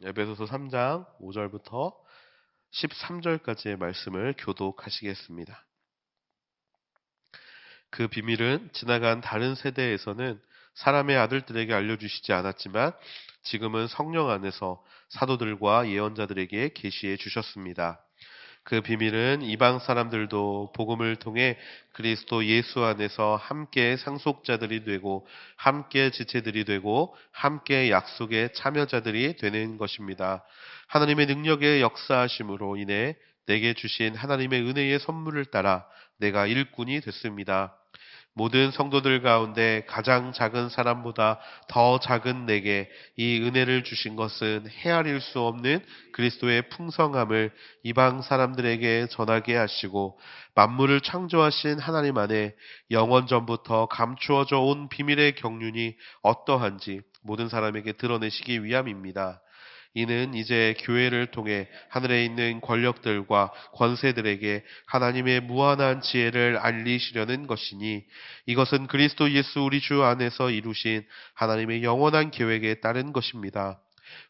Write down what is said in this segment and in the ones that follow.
에베소서 3장 5절부터 13절까지의 말씀을 교독하시겠습니다. 그 비밀은 지나간 다른 세대에서는 사람의 아들들에게 알려주시지 않았지만 지금은 성령 안에서 사도들과 예언자들에게 계시해 주셨습니다. 그 비밀은 이방 사람들도 복음을 통해 그리스도 예수 안에서 함께 상속자들이 되고 함께 지체들이 되고 함께 약속의 참여자들이 되는 것입니다. 하나님의 능력의 역사하심으로 인해 내게 주신 하나님의 은혜의 선물을 따라 내가 일꾼이 됐습니다. 모든 성도들 가운데 가장 작은 사람보다 더 작은 내게 이 은혜를 주신 것은 헤아릴 수 없는 그리스도의 풍성함을 이방 사람들에게 전하게 하시고 만물을 창조하신 하나님 안에 영원 전부터 감추어져 온 비밀의 경륜이 어떠한지 모든 사람에게 드러내시기 위함입니다. 이는 이제 교회를 통해 하늘에 있는 권력들과 권세들에게 하나님의 무한한 지혜를 알리시려는 것이니 이것은 그리스도 예수 우리 주 안에서 이루신 하나님의 영원한 계획에 따른 것입니다.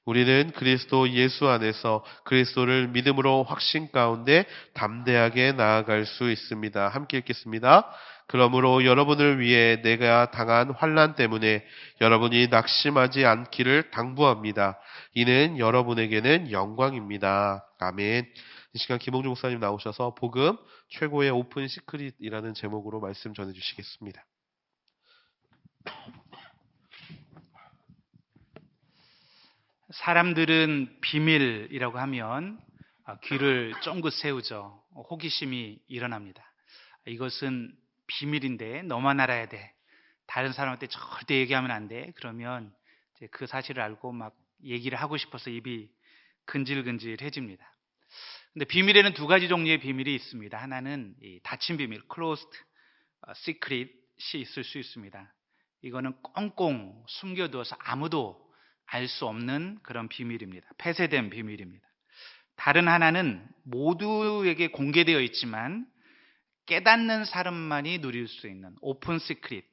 우리는 그리스도 예수 안에서 그리스도를 믿음으로 확신 가운데 담대하게 나아갈 수 있습니다. 함께 읽겠습니다. 그러므로 여러분을 위해 내가 당한 환난 때문에 여러분이 낙심하지 않기를 당부합니다. 이는 여러분에게는 영광입니다. 아멘. 이 시간 김홍주 목사님 나오셔서 복음 최고의 오픈 시크릿이라는 제목으로 말씀 전해주시겠습니다. 사람들은 비밀이라고 하면 귀를 쫑긋 세우죠. 호기심이 일어납니다. 이것은 비밀인데 너만 알아야 돼. 다른 사람한테 절대 얘기하면 안 돼. 그러면 이제 그 사실을 알고 막 얘기를 하고 싶어서 입이 근질근질해집니다. 근데 비밀에는 두 가지 종류의 비밀이 있습니다. 하나는 이 닫힌 비밀, closed secret이 있을 수 있습니다. 이거는 꽁꽁 숨겨두어서 아무도 알 수 없는 그런 비밀입니다. 폐쇄된 비밀입니다. 다른 하나는 모두에게 공개되어 있지만 깨닫는 사람만이 누릴 수 있는 오픈 시크릿,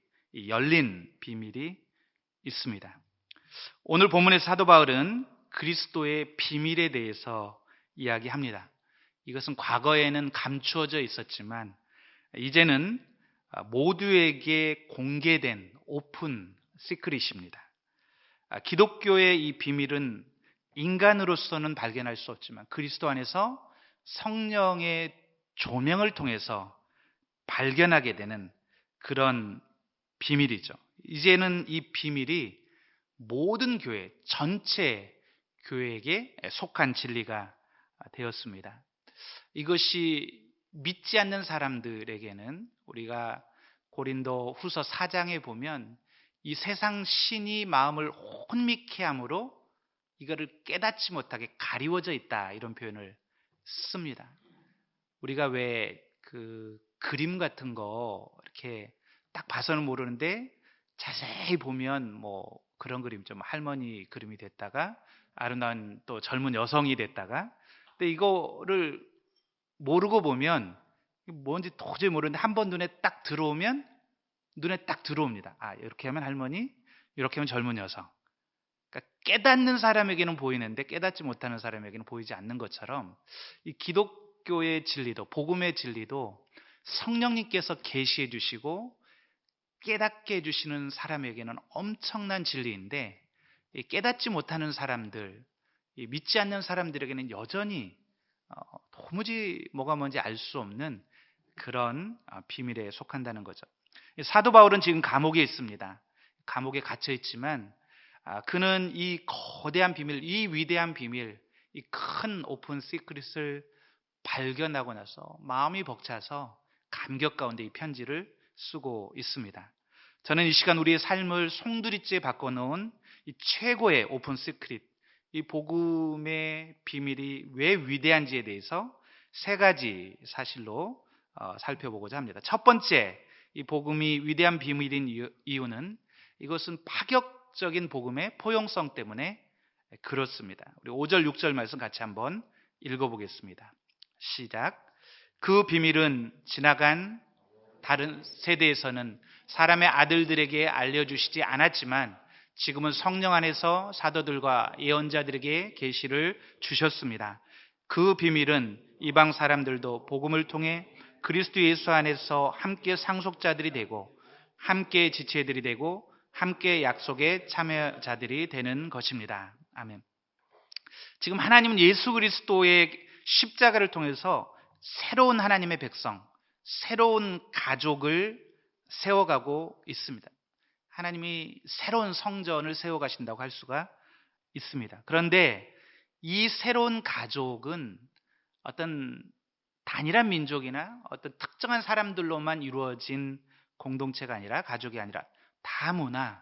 열린 비밀이 있습니다. 오늘 본문의 사도 바울은 그리스도의 비밀에 대해서 이야기합니다. 이것은 과거에는 감추어져 있었지만 이제는 모두에게 공개된 오픈 시크릿입니다. 기독교의 이 비밀은 인간으로서는 발견할 수 없지만 그리스도 안에서 성령의 조명을 통해서 발견하게 되는 그런 비밀이죠. 이제는 이 비밀이 모든 교회, 전체 교회에게 속한 진리가 되었습니다. 이것이 믿지 않는 사람들에게는 우리가 고린도 후서 4장에 보면 이 세상 신이 마음을 혼미케 함으로 이거를 깨닫지 못하게 가리워져 있다, 이런 표현을 씁니다. 우리가 왜 그 그림 같은 거 이렇게 딱 봐서는 모르는데 자세히 보면 뭐 그런 그림, 좀 할머니 그림이 됐다가 아름다운 또 젊은 여성이 됐다가, 근데 이거를 모르고 보면 뭔지 도저히 모르는데 한번 눈에 딱 들어오면 눈에 딱 들어옵니다. 아, 이렇게 하면 할머니, 이렇게 하면 젊은 여성. 그러니까 깨닫는 사람에게는 보이는데 깨닫지 못하는 사람에게는 보이지 않는 것처럼 이 기독교의 진리도, 복음의 진리도 성령님께서 계시해 주시고 깨닫게 해주시는 사람에게는 엄청난 진리인데 깨닫지 못하는 사람들, 믿지 않는 사람들에게는 여전히 도무지 뭐가 뭔지 알 수 없는 그런 비밀에 속한다는 거죠. 사도 바울은 지금 감옥에 있습니다. 감옥에 갇혀 있지만 그는 이 거대한 비밀, 이 위대한 비밀, 이 큰 오픈 시크릿을 발견하고 나서 마음이 벅차서 감격 가운데 이 편지를 쓰고 있습니다. 저는 이 시간 우리의 삶을 송두리째 바꿔놓은 이 최고의 오픈 시크릿, 이 복음의 비밀이 왜 위대한지에 대해서 세 가지 사실로 살펴보고자 합니다. 첫 번째, 이 복음이 위대한 비밀인 이유는 이것은 파격적인 복음의 포용성 때문에 그렇습니다. 우리 5절, 6절 말씀 같이 한번 읽어보겠습니다. 시작. 그 비밀은 지나간 다른 세대에서는 사람의 아들들에게 알려주시지 않았지만 지금은 성령 안에서 사도들과 예언자들에게 계시를 주셨습니다. 그 비밀은 이방 사람들도 복음을 통해 그리스도 예수 안에서 함께 상속자들이 되고 함께 지체들이 되고 함께 약속의 참여자들이 되는 것입니다. 아멘. 지금 하나님은 예수 그리스도의 십자가를 통해서 새로운 하나님의 백성, 새로운 가족을 세워가고 있습니다. 하나님이 새로운 성전을 세워가신다고 할 수가 있습니다. 그런데 이 새로운 가족은 어떤 단일한 민족이나 어떤 특정한 사람들로만 이루어진 공동체가 아니라, 가족이 아니라 다 문화,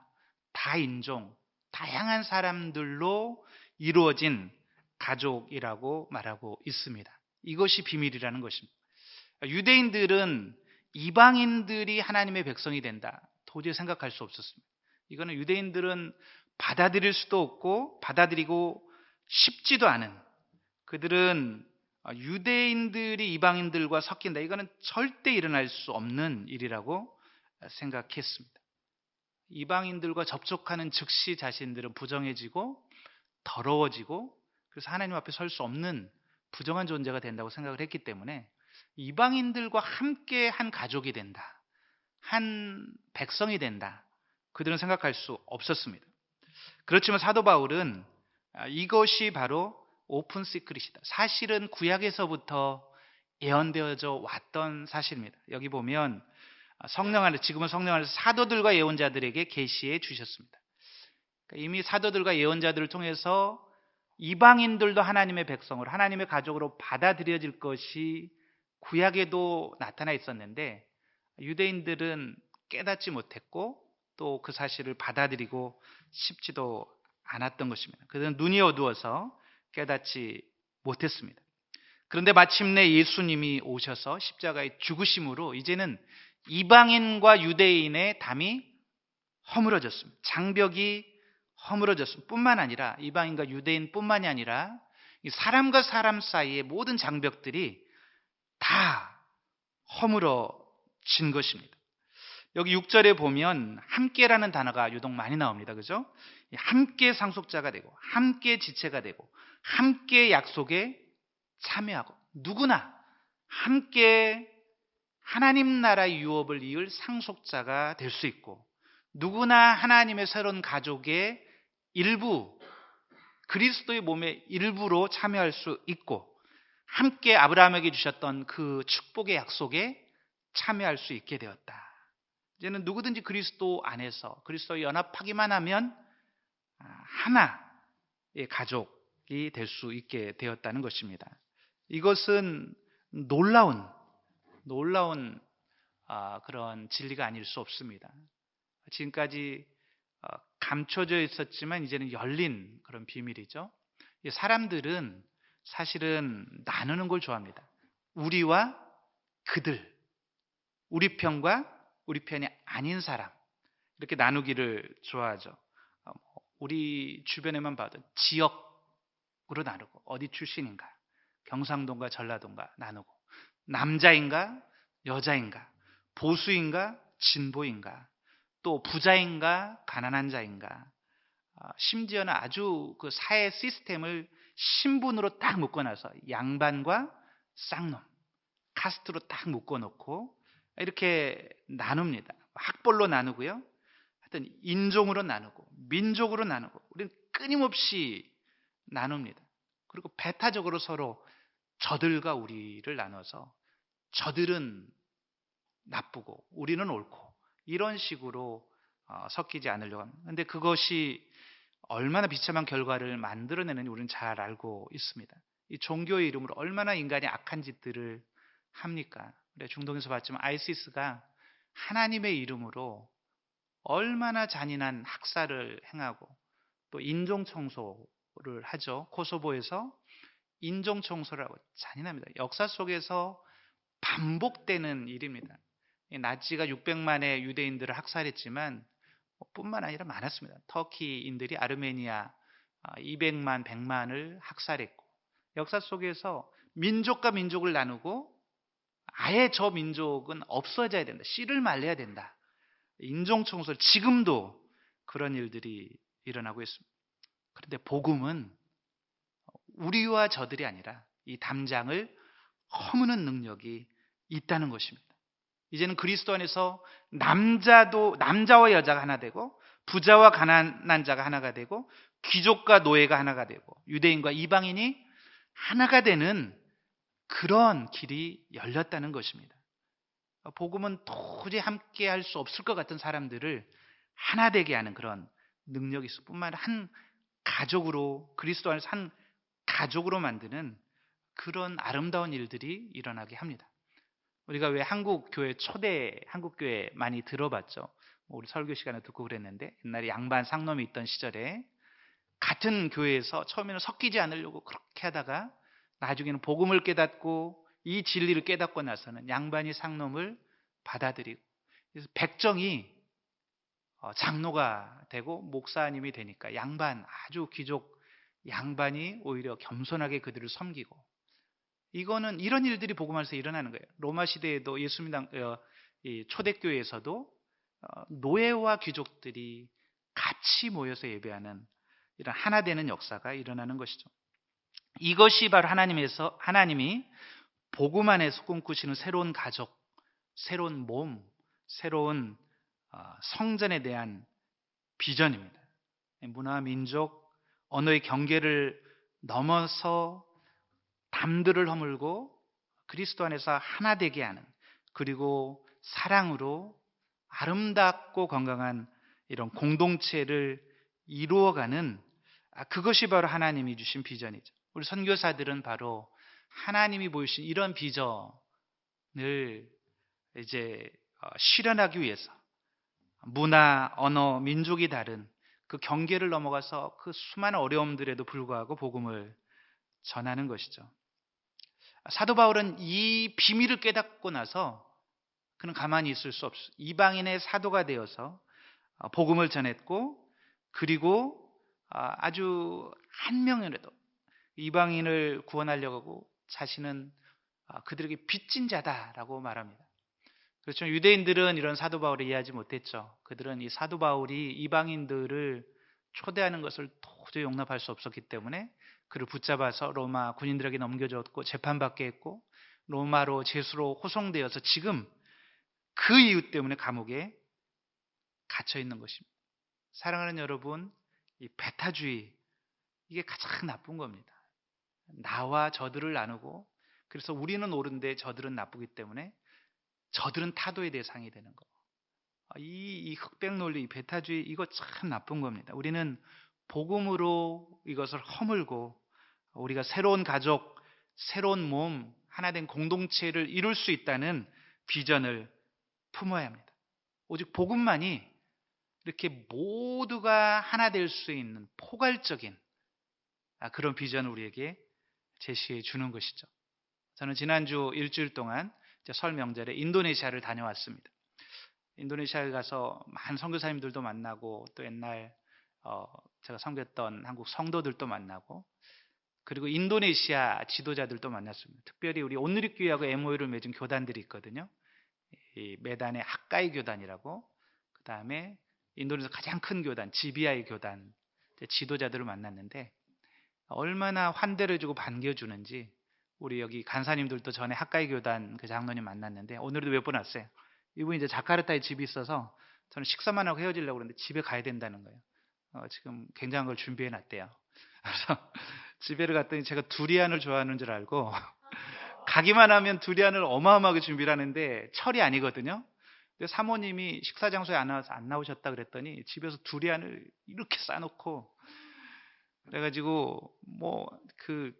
다 인종, 다양한 사람들로 이루어진 가족이라고 말하고 있습니다. 이것이 비밀이라는 것입니다. 유대인들은 이방인들이 하나님의 백성이 된다, 도저히 생각할 수 없었습니다. 이거는 유대인들은 받아들일 수도 없고 받아들이고 싶지도 않은, 그들은 유대인들이 이방인들과 섞인다, 이거는 절대 일어날 수 없는 일이라고 생각했습니다. 이방인들과 접촉하는 즉시 자신들은 부정해지고 더러워지고, 그래서 하나님 앞에 설 수 없는 부정한 존재가 된다고 생각을 했기 때문에 이방인들과 함께 한 가족이 된다, 한 백성이 된다, 그들은 생각할 수 없었습니다. 그렇지만 사도 바울은 이것이 바로 오픈 시크릿이다, 사실은 구약에서부터 예언되어져 왔던 사실입니다. 여기 보면 성령 안에서, 지금은 성령 안에서 사도들과 예언자들에게 계시해 주셨습니다. 그러니까 이미 사도들과 예언자들을 통해서 이방인들도 하나님의 백성으로, 하나님의 가족으로 받아들여질 것이 구약에도 나타나 있었는데 유대인들은 깨닫지 못했고 또 그 사실을 받아들이고 싶지도 않았던 것입니다. 그들은 눈이 어두워서 깨닫지 못했습니다. 그런데 마침내 예수님이 오셔서 십자가의 죽으심으로 이제는 이방인과 유대인의 담이 허물어졌습니다. 장벽이 허물어졌습니다. 뿐만 아니라 이방인과 유대인뿐만이 아니라 사람과 사람 사이의 모든 장벽들이 다 허물어진 것입니다. 여기 6절에 보면 함께라는 단어가 유독 많이 나옵니다. 그죠? 함께 상속자가 되고 함께 지체가 되고 함께 약속에 참여하고, 누구나 함께 하나님 나라의 유업을 이을 상속자가 될 수 있고, 누구나 하나님의 새로운 가족의 일부, 그리스도의 몸의 일부로 참여할 수 있고, 함께 아브라함에게 주셨던 그 축복의 약속에 참여할 수 있게 되었다. 이제는 누구든지 그리스도 안에서 그리스도와 연합하기만 하면 하나의 가족이 될 수 있게 되었다는 것입니다. 이것은 놀라운 그런 진리가 아닐 수 없습니다. 지금까지 감춰져 있었지만 이제는 열린 그런 비밀이죠. 사람들은 사실은 나누는 걸 좋아합니다. 우리와 그들, 우리 편과 우리 편이 아닌 사람, 이렇게 나누기를 좋아하죠. 우리 주변에만 봐도 지역으로 나누고, 어디 출신인가, 경상도인가 전라도인가 나누고, 남자인가 여자인가, 보수인가 진보인가, 또 부자인가 가난한 자인가, 심지어는 아주 그 사회 시스템을 신분으로 딱 묶어놔서 양반과 쌍놈, 카스트로 딱 묶어놓고 이렇게 나눕니다. 학벌로 나누고요, 하여튼 인종으로 나누고 민족으로 나누고, 우리는 끊임없이 나눕니다. 그리고 배타적으로 서로 저들과 우리를 나눠서 저들은 나쁘고 우리는 옳고 이런 식으로 섞이지 않으려고 합니다. 그런데 그것이 얼마나 비참한 결과를 만들어내는지 우리는 잘 알고 있습니다. 이 종교의 이름으로 얼마나 인간이 악한 짓들을 합니까? 우리가 중동에서 봤지만 아이시스가 하나님의 이름으로 얼마나 잔인한 학살을 행하고 또 인종 청소를 하죠. 코소보에서 인종 청소를 하고 잔인합니다. 역사 속에서 반복되는 일입니다. 나치가 600만의 유대인들을 학살했지만 뿐만 아니라 많았습니다. 터키인들이 아르메니아 200만, 100만을 학살했고, 역사 속에서 민족과 민족을 나누고 아예 저 민족은 없어져야 된다, 씨를 말려야 된다, 인종 청소를 지금도 그런 일들이 일어나고 있습니다. 그런데 복음은 우리와 저들이 아니라 이 담장을 허무는 능력이 있다는 것입니다. 이제는 그리스도 안에서 남자와 여자가 하나 되고, 부자와 가난한 자가 하나가 되고, 귀족과 노예가 하나가 되고, 유대인과 이방인이 하나가 되는 그런 길이 열렸다는 것입니다. 복음은 도저히 함께 할 수 없을 것 같은 사람들을 하나 되게 하는 그런 능력이 있을 뿐만 아니라 한 가족으로, 그리스도 안에서 한 가족으로 만드는 그런 아름다운 일들이 일어나게 합니다. 우리가 왜 초대 한국 교회 많이 들어봤죠. 우리 설교 시간에 듣고 그랬는데, 옛날에 양반 상놈이 있던 시절에 같은 교회에서 처음에는 섞이지 않으려고 그렇게 하다가 나중에는 복음을 깨닫고 이 진리를 깨닫고 나서는 양반이 상놈을 받아들이고, 그래서 백정이 장로가 되고 목사님이 되니까 아주 귀족 양반이 오히려 겸손하게 그들을 섬기고, 이런 일들이 복음 안에서 일어나는 거예요. 로마 시대에도 예수님당 이 초대교회에서도 노예와 귀족들이 같이 모여서 예배하는 이런 하나 되는 역사가 일어나는 것이죠. 이것이 바로 하나님이 복음 안에서 꿈꾸시는 새로운 가족, 새로운 몸, 새로운 성전에 대한 비전입니다. 문화, 민족, 언어의 경계를 넘어서 담들을 허물고 그리스도 안에서 하나 되게 하는, 그리고 사랑으로 아름답고 건강한 이런 공동체를 이루어가는, 그것이 바로 하나님이 주신 비전이죠. 우리 선교사들은 바로 하나님이 보이신 이런 비전을 이제 실현하기 위해서 문화, 언어, 민족이 다른 그 경계를 넘어가서 그 수많은 어려움들에도 불구하고 복음을 전하는 것이죠. 사도 바울은 이 비밀을 깨닫고 나서 그는 가만히 있을 수 없어 이방인의 사도가 되어서 복음을 전했고, 그리고 아주 한 명이라도 이방인을 구원하려고 하고 자신은 그들에게 빚진 자다라고 말합니다. 그렇죠. 유대인들은 이런 사도 바울을 이해하지 못했죠. 그들은 이 사도 바울이 이방인들을 초대하는 것을 도저히 용납할 수 없었기 때문에 그를 붙잡아서 로마 군인들에게 넘겨줬고 재판받게 했고, 로마로 죄수로 호송되어서 지금 그 이유 때문에 감옥에 갇혀 있는 것입니다. 사랑하는 여러분, 이 배타주의, 이게 가장 나쁜 겁니다. 나와 저들을 나누고, 그래서 우리는 옳은데 저들은 나쁘기 때문에 저들은 타도의 대상이 되는 거. 이 흑백 논리, 이 배타주의, 이거 참 나쁜 겁니다. 우리는 복음으로 이것을 허물고 우리가 새로운 가족, 새로운 몸, 하나된 공동체를 이룰 수 있다는 비전을 품어야 합니다. 오직 복음만이 이렇게 모두가 하나 될 수 있는 포괄적인 그런 비전을 우리에게 제시해 주는 것이죠. 저는 지난주 일주일 동안 설 명절에 인도네시아를 다녀왔습니다. 인도네시아에 가서 많은 선교사님들도 만나고, 또 옛날 제가 섬겼던 한국 성도들도 만나고, 그리고 인도네시아 지도자들도 만났습니다. 특별히 우리 온누리교회하고 MOU를 맺은 교단들이 있거든요. 이 메단의 학가이 교단이라고, 그 다음에 인도네시아 가장 큰 교단 GBI 교단 지도자들을 만났는데, 얼마나 환대를 주고 반겨주는지. 우리 여기 간사님들도 전에 학가이 교단 그 장로님 만났는데 오늘도 몇 번 왔어요. 이분이 이제 자카르타에 집이 있어서 저는 식사만 하고 헤어지려고 그러는데 집에 가야 된다는 거예요. 지금 굉장한 걸 준비해 놨대요. 그래서 집에를 갔더니 제가 두리안을 좋아하는 줄 알고 가기만 하면 두리안을 어마어마하게 준비를 하는데 철이 아니거든요. 근데 사모님이 식사 장소에 안 나오셨다 그랬더니 집에서 두리안을 이렇게 싸놓고, 그래가지고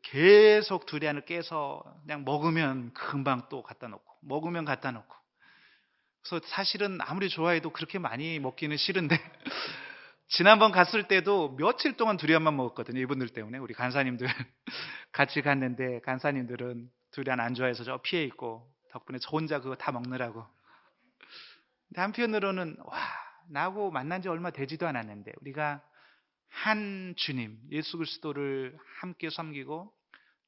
계속 두리안을 깨서 그냥 먹으면 금방 또 갖다 놓고, 먹으면 갖다 놓고. 그래서 사실은 아무리 좋아해도 그렇게 많이 먹기는 싫은데 지난번 갔을 때도 며칠 동안 두리안만 먹었거든요. 이분들 때문에. 우리 간사님들 같이 갔는데 간사님들은 두리안 안 좋아해서 저 피해 있고, 덕분에 저 혼자 그거 다 먹느라고. 근데 한편으로는 나하고 만난 지 얼마 되지도 않았는데 우리가 한 주님 예수 그리스도를 함께 섬기고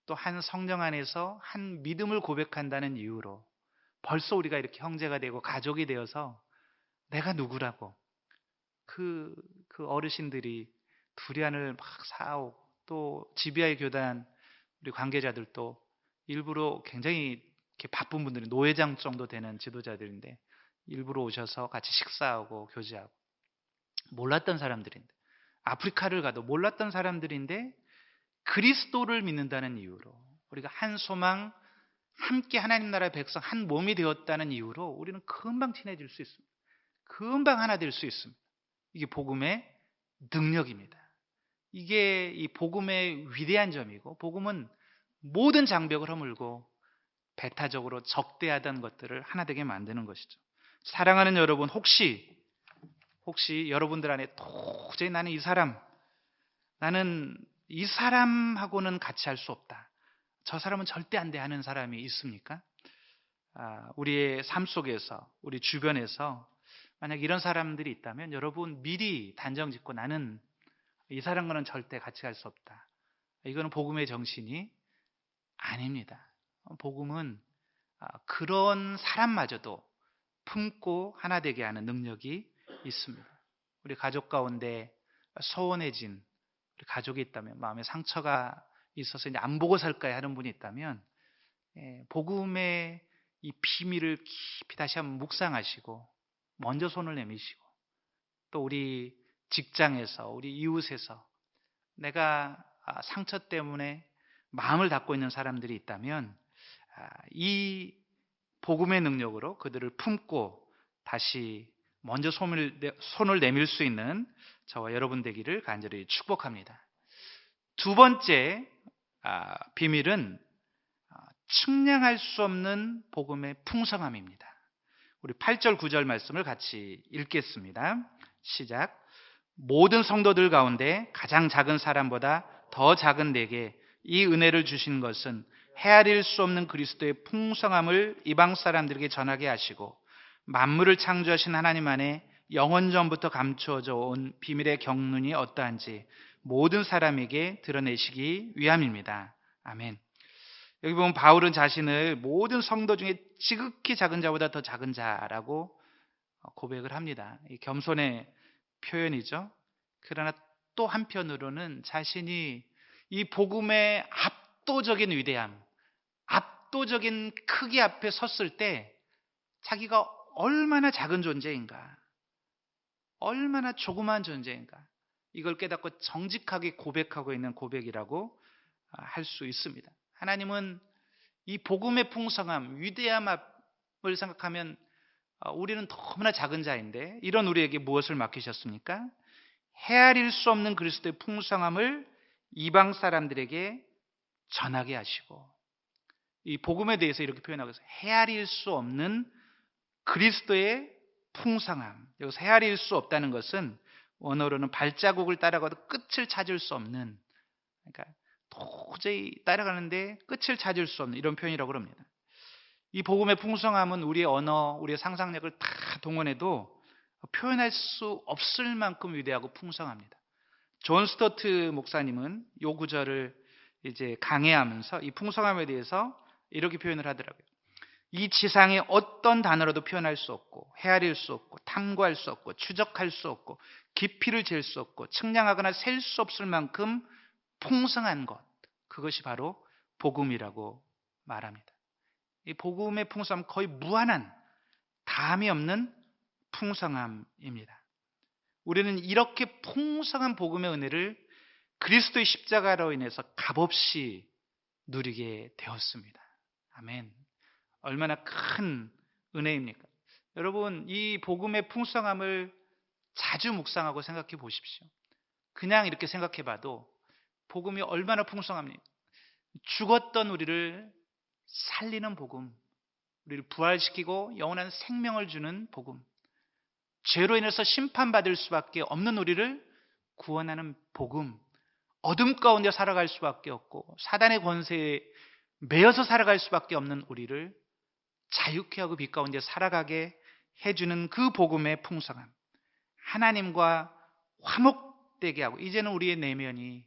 또 한 성령 안에서 한 믿음을 고백한다는 이유로 벌써 우리가 이렇게 형제가 되고 가족이 되어서 내가 누구라고, 그 어르신들이 두리안을 막 사오고, 또 지비아의 교단 우리 관계자들도 일부러 굉장히 이렇게 바쁜 분들이 노회장 정도 되는 지도자들인데 일부러 오셔서 같이 식사하고 교제하고, 몰랐던 사람들인데, 아프리카를 가도 몰랐던 사람들인데 그리스도를 믿는다는 이유로, 우리가 한 소망, 함께 하나님 나라의 백성 한 몸이 되었다는 이유로 우리는 금방 친해질 수 있습니다. 금방 하나 될 수 있습니다. 이게 복음의 능력입니다. 이게 이 복음의 위대한 점이고, 복음은 모든 장벽을 허물고 배타적으로 적대하던 것들을 하나 되게 만드는 것이죠. 사랑하는 여러분, 혹시 여러분들 안에 도저히 나는 이 사람하고는 같이 할 수 없다, 저 사람은 절대 안 돼 하는 사람이 있습니까? 우리의 삶 속에서, 우리 주변에서 만약 이런 사람들이 있다면 여러분 미리 단정 짓고, 나는 이 사람과는 절대 같이 갈 수 없다. 이거는 복음의 정신이 아닙니다. 복음은 그런 사람마저도 품고 하나 되게 하는 능력이 있습니다. 우리 가족 가운데 소원해진 우리 가족이 있다면, 마음에 상처가 있어서 이제 안 보고 살까요 하는 분이 있다면, 복음의 이 비밀을 깊이 다시 한번 묵상하시고 먼저 손을 내미시고, 또 우리 직장에서, 우리 이웃에서 내가 상처 때문에 마음을 닫고 있는 사람들이 있다면 이 복음의 능력으로 그들을 품고 다시 먼저 손을 내밀 수 있는 저와 여러분 되기를 간절히 축복합니다. 두 번째 비밀은 측량할 수 없는 복음의 풍성함입니다. 우리 8절 9절 말씀을 같이 읽겠습니다. 시작. 모든 성도들 가운데 가장 작은 사람보다 더 작은 내게 이 은혜를 주신 것은 헤아릴 수 없는 그리스도의 풍성함을 이방 사람들에게 전하게 하시고, 만물을 창조하신 하나님 안에 영원 전부터 감추어져 온 비밀의 경륜이 어떠한지 모든 사람에게 드러내시기 위함입니다. 아멘. 여기 보면 바울은 자신을 모든 성도 중에 지극히 작은 자보다 더 작은 자라고 고백을 합니다. 이 겸손의 표현이죠. 그러나 또 한편으로는 자신이 이 복음의 압도적인 위대함, 압도적인 크기 앞에 섰을 때 자기가 얼마나 작은 존재인가, 얼마나 조그마한 존재인가, 이걸 깨닫고 정직하게 고백하고 있는 고백이라고 할 수 있습니다. 하나님은 이 복음의 풍성함, 위대함을 생각하면 우리는 너무나 작은 자인데, 이런 우리에게 무엇을 맡기셨습니까? 헤아릴 수 없는 그리스도의 풍성함을 이방 사람들에게 전하게 하시고, 이 복음에 대해서 이렇게 표현하고 있어요. 헤아릴 수 없는 그리스도의 풍성함. 여기서 헤아릴 수 없다는 것은 원어로는 발자국을 따라가도 끝을 찾을 수 없는, 그러니까 도저히 따라가는데 끝을 찾을 수 없는 이런 표현이라고 합니다. 이 복음의 풍성함은 우리의 언어, 우리의 상상력을 다 동원해도 표현할 수 없을 만큼 위대하고 풍성합니다. 존 스토트 목사님은 이 구절을 이제 강해하면서 이 풍성함에 대해서 이렇게 표현을 하더라고요. 이 지상의 어떤 단어로도 표현할 수 없고, 헤아릴 수 없고, 탐구할 수 없고, 추적할 수 없고, 깊이를 잴 수 없고, 측량하거나 셀 수 없을 만큼 풍성한 것, 그것이 바로 복음이라고 말합니다. 이 복음의 풍성함, 거의 무한한, 다함이 없는 풍성함입니다. 우리는 이렇게 풍성한 복음의 은혜를 그리스도의 십자가로 인해서 값없이 누리게 되었습니다. 아멘. 얼마나 큰 은혜입니까? 여러분, 이 복음의 풍성함을 자주 묵상하고 생각해 보십시오. 그냥 이렇게 생각해 봐도 복음이 얼마나 풍성합니까? 죽었던 우리를 살리는 복음, 우리를 부활시키고 영원한 생명을 주는 복음, 죄로 인해서 심판받을 수밖에 없는 우리를 구원하는 복음, 어둠 가운데 살아갈 수밖에 없고 사단의 권세에 매여서 살아갈 수밖에 없는 우리를 자유케 하고 빛 가운데 살아가게 해주는 그 복음의 풍성함, 하나님과 화목되게 하고 이제는 우리의 내면이,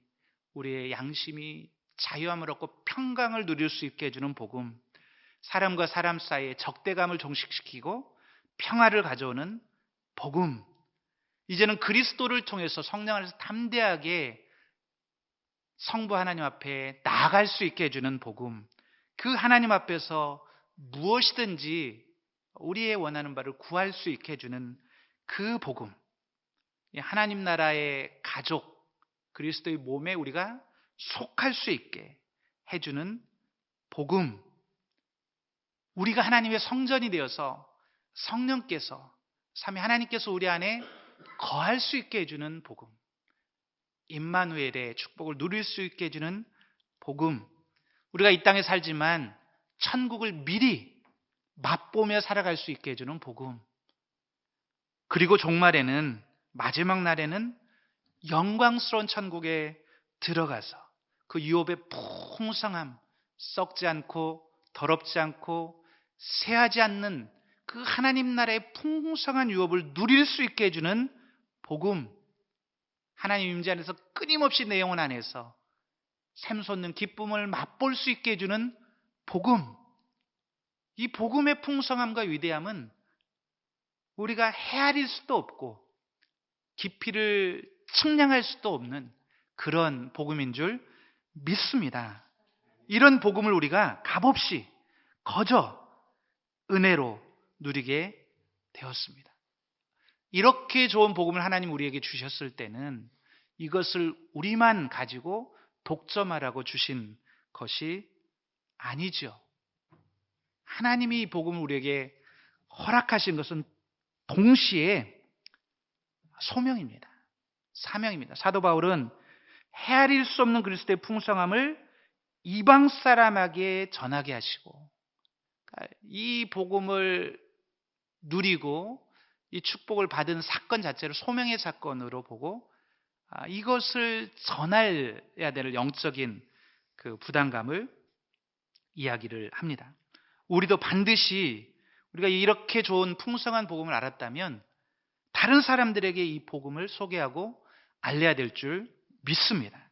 우리의 양심이 자유함을 얻고 평강을 누릴 수 있게 해주는 복음, 사람과 사람 사이의 적대감을 종식시키고 평화를 가져오는 복음, 이제는 그리스도를 통해서 성령 안에서 담대하게 성부 하나님 앞에 나아갈 수 있게 해주는 복음, 그 하나님 앞에서 무엇이든지 우리의 원하는 바를 구할 수 있게 해주는 그 복음, 이 하나님 나라의 가족, 그리스도의 몸에 우리가 속할 수 있게 해주는 복음, 우리가 하나님의 성전이 되어서 성령께서, 삼위 하나님께서 우리 안에 거할 수 있게 해주는 복음, 임마누엘의 축복을 누릴 수 있게 해주는 복음, 우리가 이 땅에 살지만 천국을 미리 맛보며 살아갈 수 있게 해주는 복음, 그리고 종말에는, 마지막 날에는 영광스러운 천국에 들어가서 그 유업의 풍성함, 썩지 않고 더럽지 않고 새하지 않는 그 하나님 나라의 풍성한 유업을 누릴 수 있게 해주는 복음, 하나님 임재 안에서 끊임없이 내 영혼 안에서 샘솟는 기쁨을 맛볼 수 있게 해주는 복음, 이 복음의 풍성함과 위대함은 우리가 헤아릴 수도 없고 깊이를 측량할 수도 없는 그런 복음인 줄 믿습니다. 이런 복음을 우리가 값없이 거저 은혜로 누리게 되었습니다. 이렇게 좋은 복음을 하나님 우리에게 주셨을 때는 이것을 우리만 가지고 독점하라고 주신 것이 아니죠. 하나님이 이 복음을 우리에게 허락하신 것은 동시에 소명입니다. 사명입니다. 사도 바울은 헤아릴 수 없는 그리스도의 풍성함을 이방 사람에게 전하게 하시고, 이 복음을 누리고 이 축복을 받은 사건 자체를 소명의 사건으로 보고 이것을 전해야 될 영적인 그 부담감을 이야기를 합니다. 우리도 반드시 우리가 이렇게 좋은 풍성한 복음을 알았다면 다른 사람들에게 이 복음을 소개하고 알려야 될 줄 믿습니다.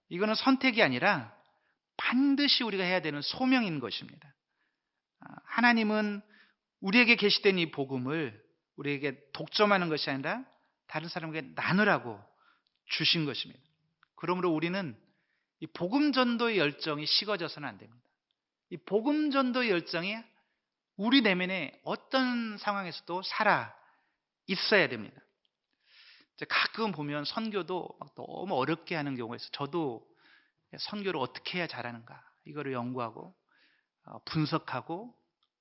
이거는 선택이 아니라 반드시 우리가 해야 되는 소명인 것입니다. 하나님은 우리에게 계시된 이 복음을 우리에게 독점하는 것이 아니라 다른 사람에게 나누라고 주신 것입니다. 그러므로 우리는 이 복음 전도의 열정이 식어져서는 안 됩니다. 이 복음 전도의 열정이 우리 내면에 어떤 상황에서도 살아 있어야 됩니다. 가끔 보면 선교도 너무 어렵게 하는 경우가 있어요. 저도 선교를 어떻게 해야 잘하는가 이거를 연구하고 분석하고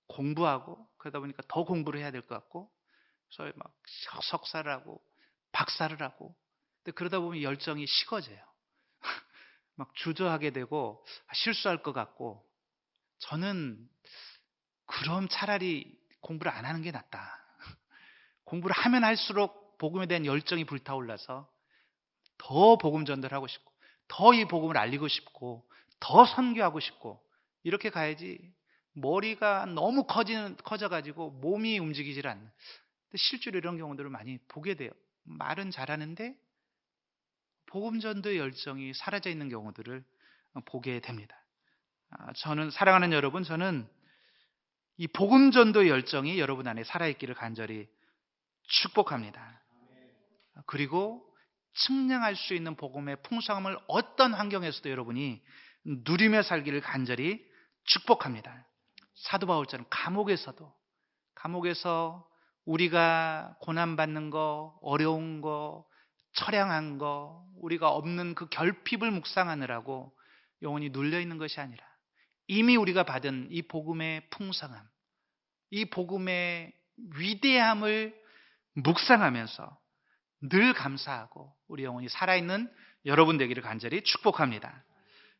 공부하고 그러다 보니까 더 공부를 해야 될 것 같고, 그래서 막 석사를 하고 박사를 하고, 근데 그러다 보면 열정이 식어져요. 막 주저하게 되고 실수할 것 같고, 저는 그럼 차라리 공부를 안 하는 게 낫다. 공부를 하면 할수록 복음에 대한 열정이 불타올라서 더 복음 전도를 하고 싶고, 더 이 복음을 알리고 싶고, 더 선교하고 싶고, 이렇게 가야지 머리가 너무 커져가지고 몸이 움직이질 않는, 실제로 이런 경우들을 많이 보게 돼요. 말은 잘하는데 복음 전도의 열정이 사라져 있는 경우들을 보게 됩니다. 저는, 사랑하는 여러분, 저는 이 복음 전도의 열정이 여러분 안에 살아있기를 간절히 축복합니다. 그리고 측량할 수 있는 복음의 풍성함을 어떤 환경에서도 여러분이 누리며 살기를 간절히 축복합니다. 사도 바울처럼 감옥에서 우리가 고난받는 거, 어려운 거, 처량한 거, 우리가 없는 그 결핍을 묵상하느라고 영혼이 눌려있는 것이 아니라 이미 우리가 받은 이 복음의 풍성함, 이 복음의 위대함을 묵상하면서 늘 감사하고 우리 영혼이 살아있는 여러분 되기를 간절히 축복합니다.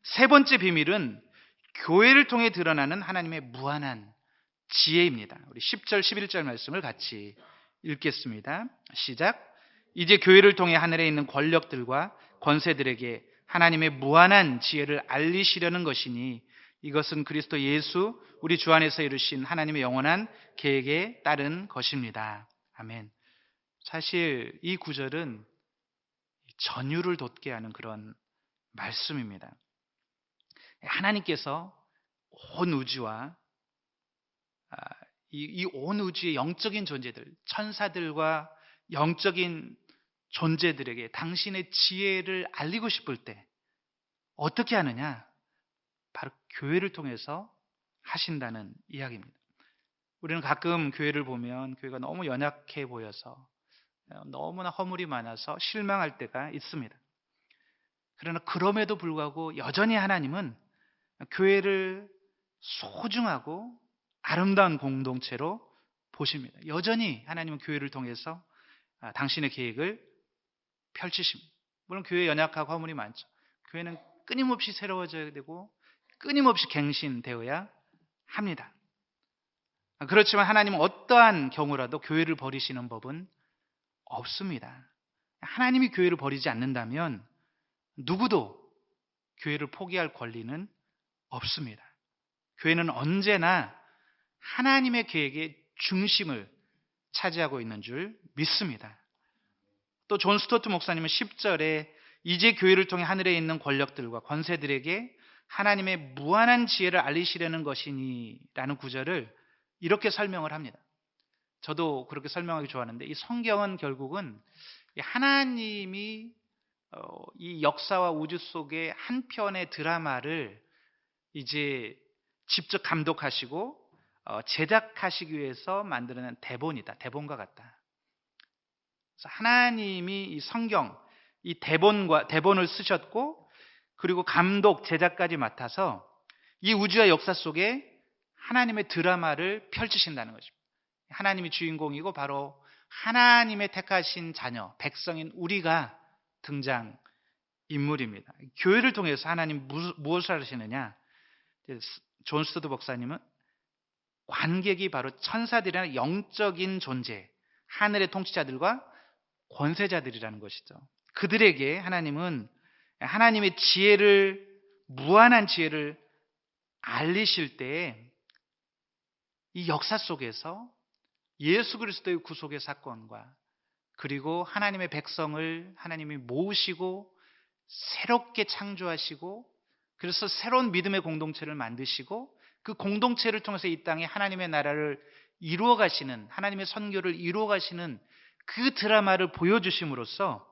세 번째 비밀은 교회를 통해 드러나는 하나님의 무한한 지혜입니다. 우리 10절 11절 말씀을 같이 읽겠습니다. 시작. 이제 교회를 통해 하늘에 있는 권력들과 권세들에게 하나님의 무한한 지혜를 알리시려는 것이니 이것은 그리스도 예수 우리 주 안에서 이루신 하나님의 영원한 계획에 따른 것입니다. 아멘. 사실 이 구절은 전율을 돋게 하는 그런 말씀입니다. 하나님께서 온 우주와 이 온 우주의 영적인 존재들, 천사들과 영적인 존재들에게 당신의 지혜를 알리고 싶을 때 어떻게 하느냐? 바로 교회를 통해서 하신다는 이야기입니다. 우리는 가끔 교회를 보면 교회가 너무 연약해 보여서 너무나 허물이 많아서 실망할 때가 있습니다. 그러나 그럼에도 불구하고 여전히 하나님은 교회를 소중하고 아름다운 공동체로 보십니다. 여전히 하나님은 교회를 통해서 당신의 계획을 펼치십니다. 물론 교회 연약하고 허물이 많죠. 교회는 끊임없이 새로워져야 되고 끊임없이 갱신되어야 합니다. 그렇지만 하나님은 어떠한 경우라도 교회를 버리시는 법은 없습니다. 하나님이 교회를 버리지 않는다면 누구도 교회를 포기할 권리는 없습니다. 교회는 언제나 하나님의 계획의 중심을 차지하고 있는 줄 믿습니다. 또 존 스토트 목사님은 10절에 이제 교회를 통해 하늘에 있는 권력들과 권세들에게 하나님의 무한한 지혜를 알리시려는 것이니 라는 구절을 이렇게 설명을 합니다. 저도 그렇게 설명하기 좋아하는데 이 성경은 결국은 하나님이 이 역사와 우주 속의 한 편의 드라마를 이제 직접 감독하시고 제작하시기 위해서 만드는 대본이다. 대본과 같다. 그래서 하나님이 이 성경, 이 대본을 쓰셨고 그리고 감독, 제작까지 맡아서 이 우주의 역사 속에 하나님의 드라마를 펼치신다는 것입니다. 하나님이 주인공이고 바로 하나님의 택하신 자녀, 백성인 우리가 등장 인물입니다. 교회를 통해서 하나님 무엇을 하시느냐? 존 스토트 목사님은 관객이 바로 천사들이라는 영적인 존재, 하늘의 통치자들과 권세자들이라는 것이죠. 그들에게 하나님은 하나님의 무한한 지혜를 알리실 때 이 역사 속에서 예수 그리스도의 구속의 사건과 그리고 하나님의 백성을 하나님이 모으시고 새롭게 창조하시고 그래서 새로운 믿음의 공동체를 만드시고 그 공동체를 통해서 이 땅에 하나님의 나라를 이루어 가시는 하나님의 선교를 이루어 가시는 그 드라마를 보여주심으로써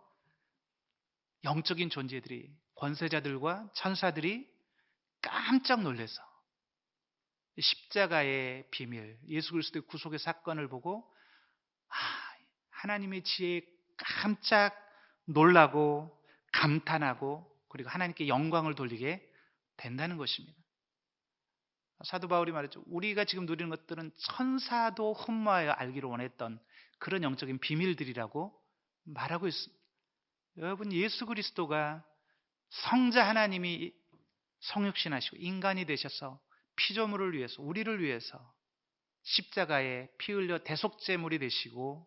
영적인 존재들이 권세자들과 천사들이 깜짝 놀라서 십자가의 비밀, 예수 그리스도의 구속의 사건을 보고 하나님의 지혜에 깜짝 놀라고 감탄하고 그리고 하나님께 영광을 돌리게 된다는 것입니다. 사도 바울이 말했죠. 우리가 지금 누리는 것들은 천사도 흠모하여 알기를 원했던 그런 영적인 비밀들이라고 말하고 있습니다. 여러분, 예수 그리스도가 성자 하나님이 성육신하시고 인간이 되셔서 피조물을 위해서 우리를 위해서 십자가에 피 흘려 대속제물이 되시고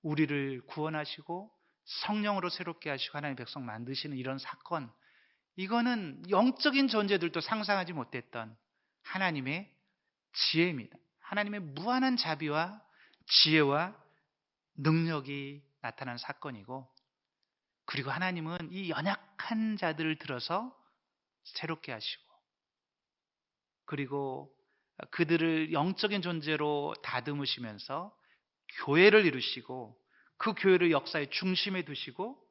우리를 구원하시고 성령으로 새롭게 하시고 하나님의 백성 만드시는 이런 사건, 이거는 영적인 존재들도 상상하지 못했던 하나님의 지혜입니다. 하나님의 무한한 자비와 지혜와 능력이 나타나는 사건이고 그리고 하나님은 이 연약한 자들을 들어서 새롭게 하시고 그리고 그들을 영적인 존재로 다듬으시면서 교회를 이루시고 그 교회를 역사의 중심에 두시고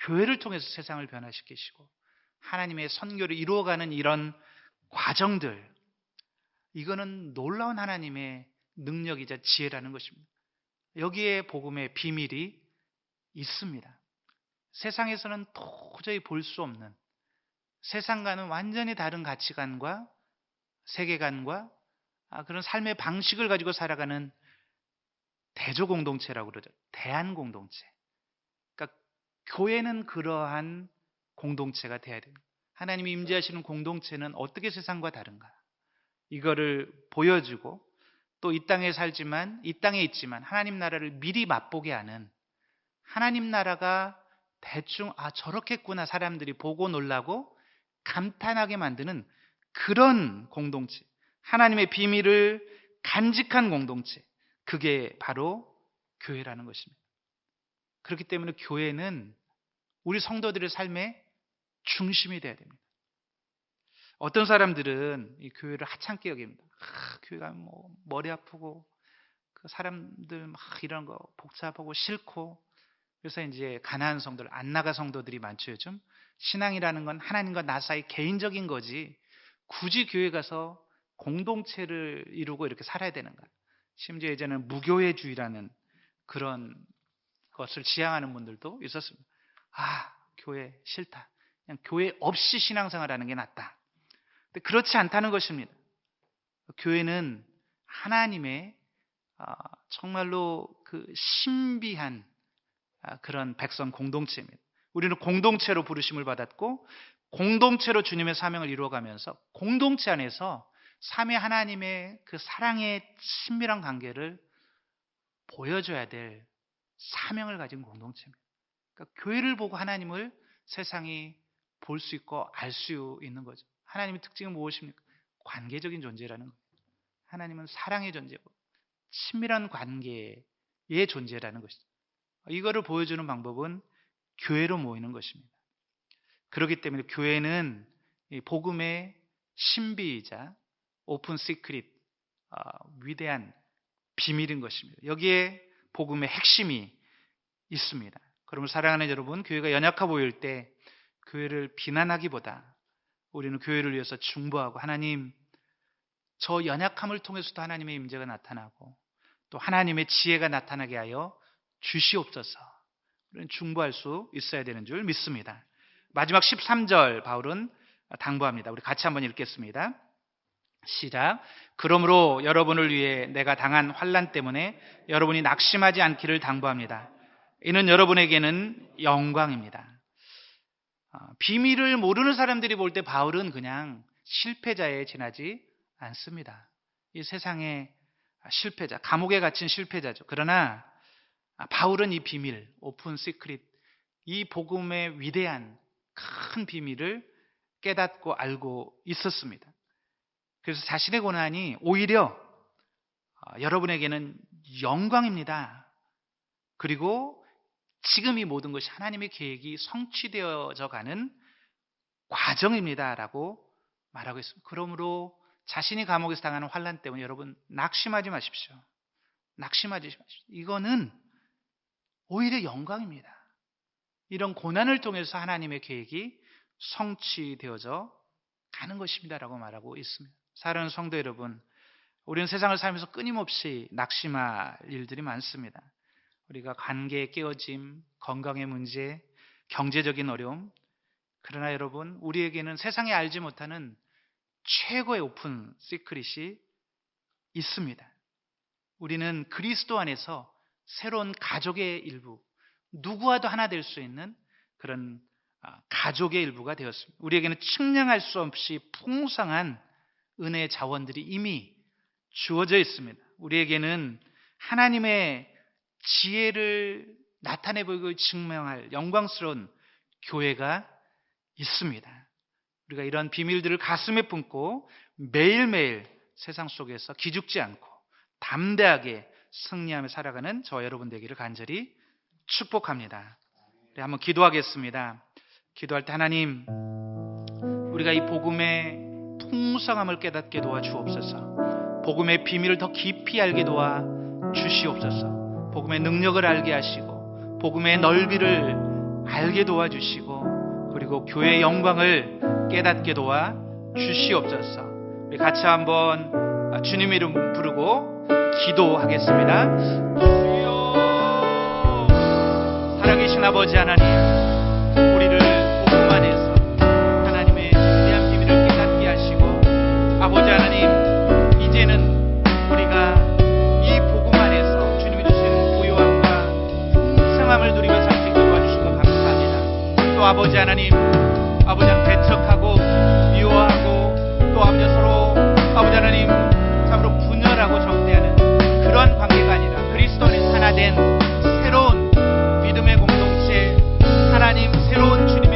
교회를 통해서 세상을 변화시키시고 하나님의 선교를 이루어가는 이런 과정들, 이거는 놀라운 하나님의 능력이자 지혜라는 것입니다. 여기에 복음의 비밀이 있습니다. 세상에서는 도저히 볼 수 없는 세상과는 완전히 다른 가치관과 세계관과 그런 삶의 방식을 가지고 살아가는 대조공동체라고 그러죠. 대한공동체. 그러니까 교회는 그러한 공동체가 돼야 됩니다. 하나님이 임재하시는 공동체는 어떻게 세상과 다른가? 이거를 보여주고 또 이 땅에 살지만 이 땅에 있지만 하나님 나라를 미리 맛보게 하는, 하나님 나라가 대충 저렇겠구나 사람들이 보고 놀라고 감탄하게 만드는 그런 공동체, 하나님의 비밀을 간직한 공동체, 그게 바로 교회라는 것입니다. 그렇기 때문에 교회는 우리 성도들의 삶의 중심이 돼야 됩니다. 어떤 사람들은 이 교회를 하찮게 여깁니다. 교회 가면 머리 아프고 그 사람들 막 이런 거 복잡하고 싫고, 그래서 이제 가난한 성도들, 안 나가 성도들이 많죠. 요즘 신앙이라는 건 하나님과 나 사이 개인적인 거지 굳이 교회 가서 공동체를 이루고 이렇게 살아야 되는가. 심지어 이제는 무교회주의라는 그런 것을 지향하는 분들도 있었습니다. 교회 싫다. 그냥 교회 없이 신앙생활하는 게 낫다. 근데 그렇지 않다는 것입니다. 교회는 하나님의 정말로 그 신비한 그런 백성 공동체입니다. 우리는 공동체로 부르심을 받았고 공동체로 주님의 사명을 이루어가면서 공동체 안에서 삼위 하나님의 그 사랑의 친밀한 관계를 보여줘야 될 사명을 가진 공동체입니다. 그러니까 교회를 보고 하나님을 세상이 볼 수 있고 알 수 있는 거죠. 하나님의 특징은 무엇입니까? 관계적인 존재라는 거예요. 하나님은 사랑의 존재고 친밀한 관계의 존재라는 것이죠. 이거를 보여주는 방법은 교회로 모이는 것입니다. 그렇기 때문에 교회는 이 복음의 신비이자 오픈 시크릿, 위대한 비밀인 것입니다. 여기에 복음의 핵심이 있습니다. 그러면 사랑하는 여러분, 교회가 연약해 보일 때 교회를 비난하기보다 우리는 교회를 위해서 중보하고, 하나님, 저 연약함을 통해서도 하나님의 임재가 나타나고 또 하나님의 지혜가 나타나게 하여 주시옵소서. 우리는 중보할 수 있어야 되는 줄 믿습니다. 마지막 13절 바울은 당부합니다. 우리 같이 한번 읽겠습니다. 시작. 그러므로 여러분을 위해 내가 당한 환난 때문에 여러분이 낙심하지 않기를 당부합니다. 이는 여러분에게는 영광입니다. 비밀을 모르는 사람들이 볼 때 바울은 그냥 실패자에 지나지 않습니다. 이 세상의 실패자, 감옥에 갇힌 실패자죠. 그러나 바울은 이 비밀, 오픈 시크릿, 이 복음의 위대한 큰 비밀을 깨닫고 알고 있었습니다. 그래서 자신의 고난이 오히려 여러분에게는 영광입니다. 그리고 지금 이 모든 것이 하나님의 계획이 성취되어져 가는 과정입니다라고 말하고 있습니다. 그러므로 자신이 감옥에서 당하는 환난 때문에 여러분 낙심하지 마십시오. 낙심하지 마십시오. 이거는 오히려 영광입니다. 이런 고난을 통해서 하나님의 계획이 성취되어져 가는 것입니다라고 말하고 있습니다. 사랑하는 성도 여러분, 우리는 세상을 살면서 끊임없이 낙심할 일들이 많습니다. 우리가 관계의 깨어짐, 건강의 문제, 경제적인 어려움. 그러나 여러분, 우리에게는 세상에 알지 못하는 최고의 오픈 시크릿이 있습니다. 우리는 그리스도 안에서 새로운 가족의 일부, 누구와도 하나 될 수 있는 그런 가족의 일부가 되었습니다. 우리에게는 측량할 수 없이 풍성한 은혜의 자원들이 이미 주어져 있습니다. 우리에게는 하나님의 지혜를 나타내 보이고 증명할 영광스러운 교회가 있습니다. 우리가 이런 비밀들을 가슴에 품고 매일매일 세상 속에서 기죽지 않고 담대하게 승리하며 살아가는 저와 여러분 되기를 간절히 축복합니다. 우리 한번 기도하겠습니다. 기도할 때 하나님, 우리가 이 복음의 풍성함을 깨닫게 도와주옵소서. 복음의 비밀을 더 깊이 알게 도와주시옵소서. 복음의 능력을 알게 하시고 복음의 넓이를 알게 도와주시고 그리고 교회의 영광을 깨닫게 도와주시옵소서. 우리 같이 한번 주님 이름 부르고 기도하겠습니다. 주여, 살아계신 아버지 하나님, 우리를 복음 안에서 하나님의 위대한 비밀을 깨닫게 하시고, 아버지 하나님, 이제는 우리가 이 복음 안에서 주님이 주신 고요함과 풍성함을 누리며 살 수 있게 도와주신 것 감사합니다. 또 아버지 하나님, 아버지는 배척하고 미워하고 또 아버지 서로 아버지 하나님 참으로 분열하고 적대하는 그러한 관계가 아니라 그리스도 안에서 하나 된 새로운 믿음의 공동체, 하나님 새로운 주님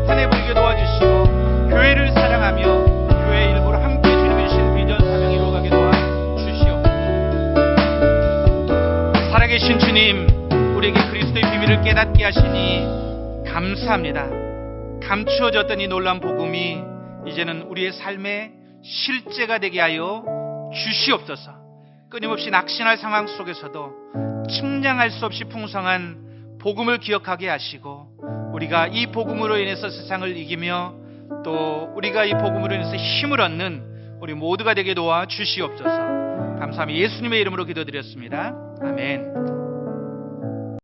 나타내버리게 도와주시고 교회를 사랑하며 교회 일부러 함께 주님이 주신 비전 사명 이루어가게 도와주시옵소서. 살아계신 주님, 우리에게 그리스도의 비밀을 깨닫게 하시니 감사합니다. 감추어졌던 이 놀라운 복음이 이제는 우리의 삶의 실제가 되게 하여 주시옵소서. 끊임없이 낙심할 상황 속에서도 측량할 수 없이 풍성한 복음을 기억하게 하시고 우리가 이 복음으로 인해서 세상을 이기며 또 우리가 이 복음으로 인해서 힘을 얻는 우리 모두가 되게 도와 주시옵소서. 감사합니다. 예수님의 이름으로 기도드렸습니다. 아멘.